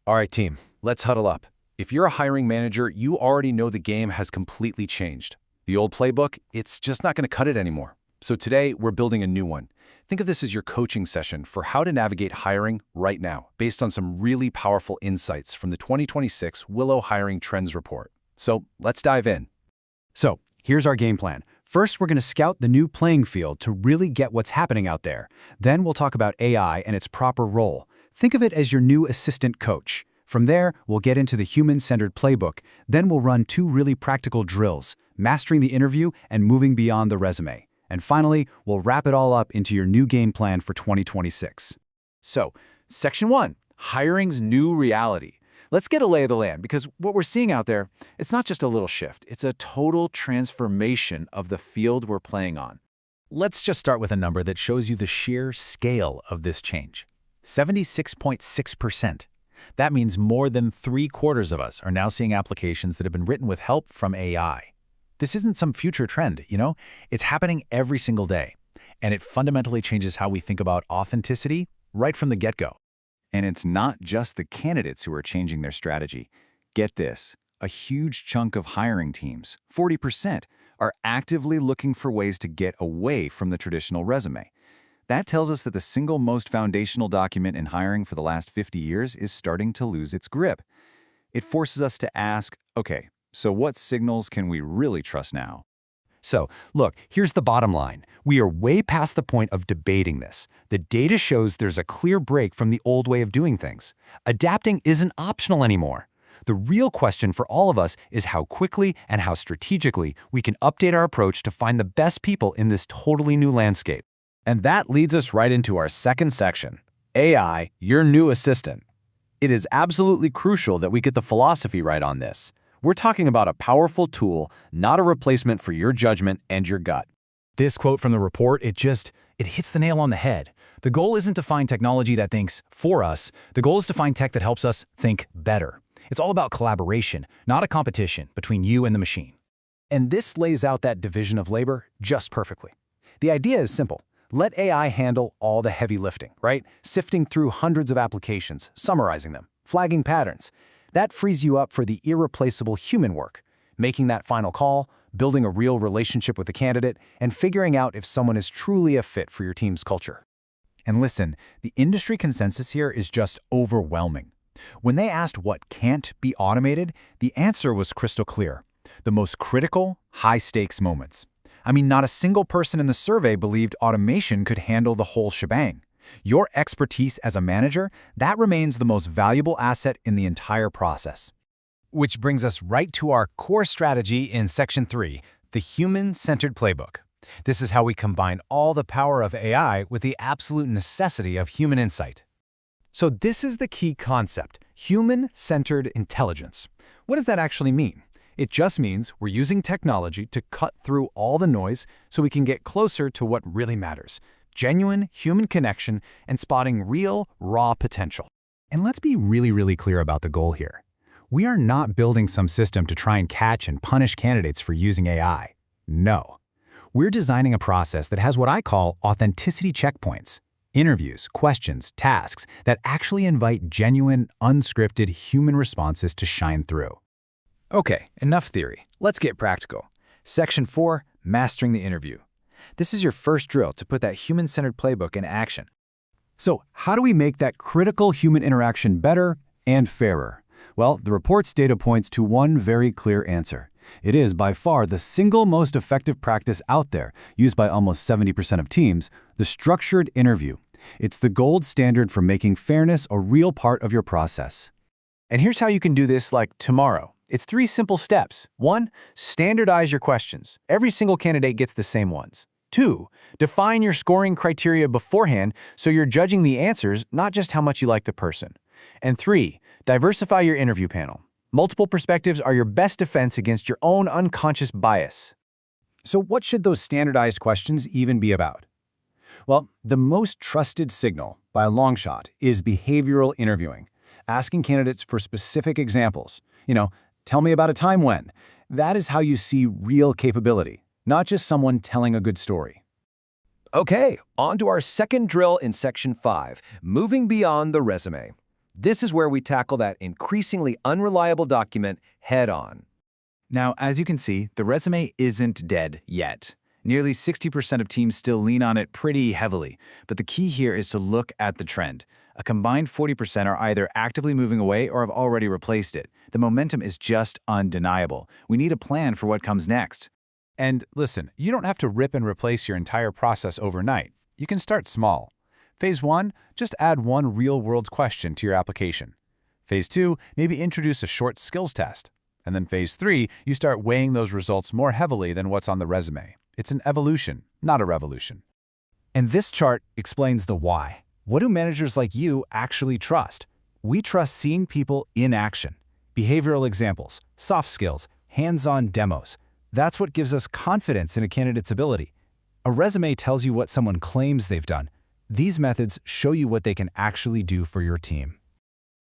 All right, team, let's huddle up. If you're a hiring manager, you already know the game has completely changed. The old playbook, it's just not going to cut it anymore. So today, we're building a new one. Think of this as your coaching session for how to navigate hiring right now, based on some really powerful insights from the 2026 Willow Hiring Trends Report. So let's dive in. So, here's our game plan. First, we're going to scout the new playing field to really get what's happening out there. Then we'll talk about AI and its proper role. Think of it as your new assistant coach. From there, we'll get into the human-centered playbook. Then we'll run 2 really practical drills, mastering the interview and moving beyond the resume. And finally, we'll wrap it all up into your new game plan for 2026. So, Section 1, hiring's new reality. Let's get a lay of the land, because what we're seeing out there, it's not just a little shift. It's a total transformation of the field we're playing on. Let's just start with a number that shows you the sheer scale of this change. 76.6%. That means more than 3/4 of us are now seeing applications that have been written with help from AI. This isn't some future trend, It's happening every single day. And it fundamentally changes how we think about authenticity right from the get-go. And it's not just the candidates who are changing their strategy. Get this, a huge chunk of hiring teams, 40%, are actively looking for ways to get away from the traditional resume. That tells us that the single most foundational document in hiring for the last 50 years is starting to lose its grip. It forces us to ask, okay, so what signals can we really trust now? So, look, here's the bottom line. We are way past the point of debating this. The data shows there's a clear break from the old way of doing things. Adapting isn't optional anymore. The real question for all of us is how quickly and how strategically we can update our approach to find the best people in this totally new landscape. And that leads us right into our second section, AI, your new assistant. It is absolutely crucial that we get the philosophy right on this. We're talking about a powerful tool, not a replacement for your judgment and your gut. This quote from the report, it hits the nail on the head. The goal isn't to find technology that thinks for us. The goal is to find tech that helps us think better. It's all about collaboration, not a competition between you and the machine. And this lays out that division of labor just perfectly. The idea is simple. Let AI handle all the heavy lifting, right? Sifting through hundreds of applications, summarizing them, flagging patterns. That frees you up for the irreplaceable human work, making that final call, building a real relationship with the candidate, and figuring out if someone is truly a fit for your team's culture. And listen, the industry consensus here is just overwhelming. When they asked what can't be automated, the answer was crystal clear. The most critical, high-stakes moments. I mean, not a single person in the survey believed automation could handle the whole shebang. Your expertise as a manager, that remains the most valuable asset in the entire process. Which brings us right to our core strategy in Section 3, the human-centered playbook. This is how we combine all the power of AI with the absolute necessity of human insight. So this is the key concept, human-centered intelligence. What does that actually mean? It just means we're using technology to cut through all the noise so we can get closer to what really matters. Genuine human connection and spotting real, raw potential. And let's be really clear about the goal here. We are not building some system to try and catch and punish candidates for using AI. No. We're designing a process that has what I call authenticity checkpoints. Interviews, questions, tasks that actually invite genuine, unscripted human responses to shine through. Okay, enough theory. Let's get practical. Section 4, mastering the interview. This is your first drill to put that human-centered playbook in action. So, how do we make that critical human interaction better and fairer? Well, the report's data points to one very clear answer. It is by far the single most effective practice out there, used by almost 70% of teams, the structured interview. It's the gold standard for making fairness a real part of your process. And here's how you can do this like tomorrow. It's 3 simple steps. 1, standardize your questions. Every single candidate gets the same ones. 2, define your scoring criteria beforehand so you're judging the answers, not just how much you like the person. And 3, diversify your interview panel. Multiple perspectives are your best defense against your own unconscious bias. So what should those standardized questions even be about? Well, the most trusted signal, by a long shot, is behavioral interviewing, asking candidates for specific examples. Tell me about a time when. That is how you see real capability, not just someone telling a good story. Okay, on to our second drill in Section 5, moving beyond the resume. This is where we tackle that increasingly unreliable document head-on. Now, as you can see, the resume isn't dead yet. Nearly 60% of teams still lean on it pretty heavily, but the key here is to look at the trend. A combined 40% are either actively moving away or have already replaced it. The momentum is just undeniable. We need a plan for what comes next. And listen, you don't have to rip and replace your entire process overnight. You can start small. Phase 1, just add one real-world question to your application. Phase 2, maybe introduce a short skills test. And then Phase 3, you start weighing those results more heavily than what's on the resume. It's an evolution, not a revolution. And this chart explains the why. What do managers like you actually trust? We trust seeing people in action. Behavioral examples, soft skills, hands-on demos. That's what gives us confidence in a candidate's ability. A resume tells you what someone claims they've done. These methods show you what they can actually do for your team.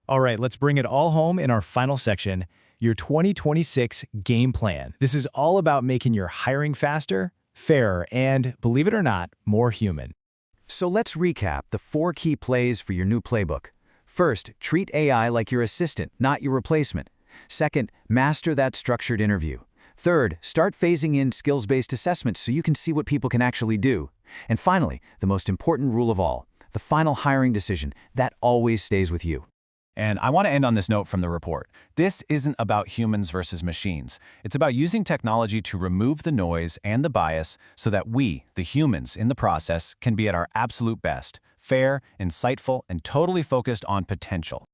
All right, let's bring it all home in our final section, your 2026 game plan. This is all about making your hiring faster, fairer, and, believe it or not, more human. So let's recap the 4 key plays for your new playbook. First, treat AI like your assistant, not your replacement. Second, master that structured interview. Third, start phasing in skills-based assessments so you can see what people can actually do. And finally, the most important rule of all, the final hiring decision, that always stays with you. And I want to end on this note from the report. This isn't about humans versus machines. It's about using technology to remove the noise and the bias so that we, the humans in the process, can be at our absolute best, fair, insightful, and totally focused on potential.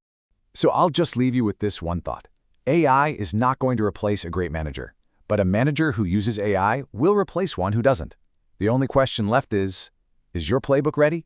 So I'll just leave you with this one thought. AI is not going to replace a great manager, but a manager who uses AI will replace one who doesn't. The only question left is your playbook ready?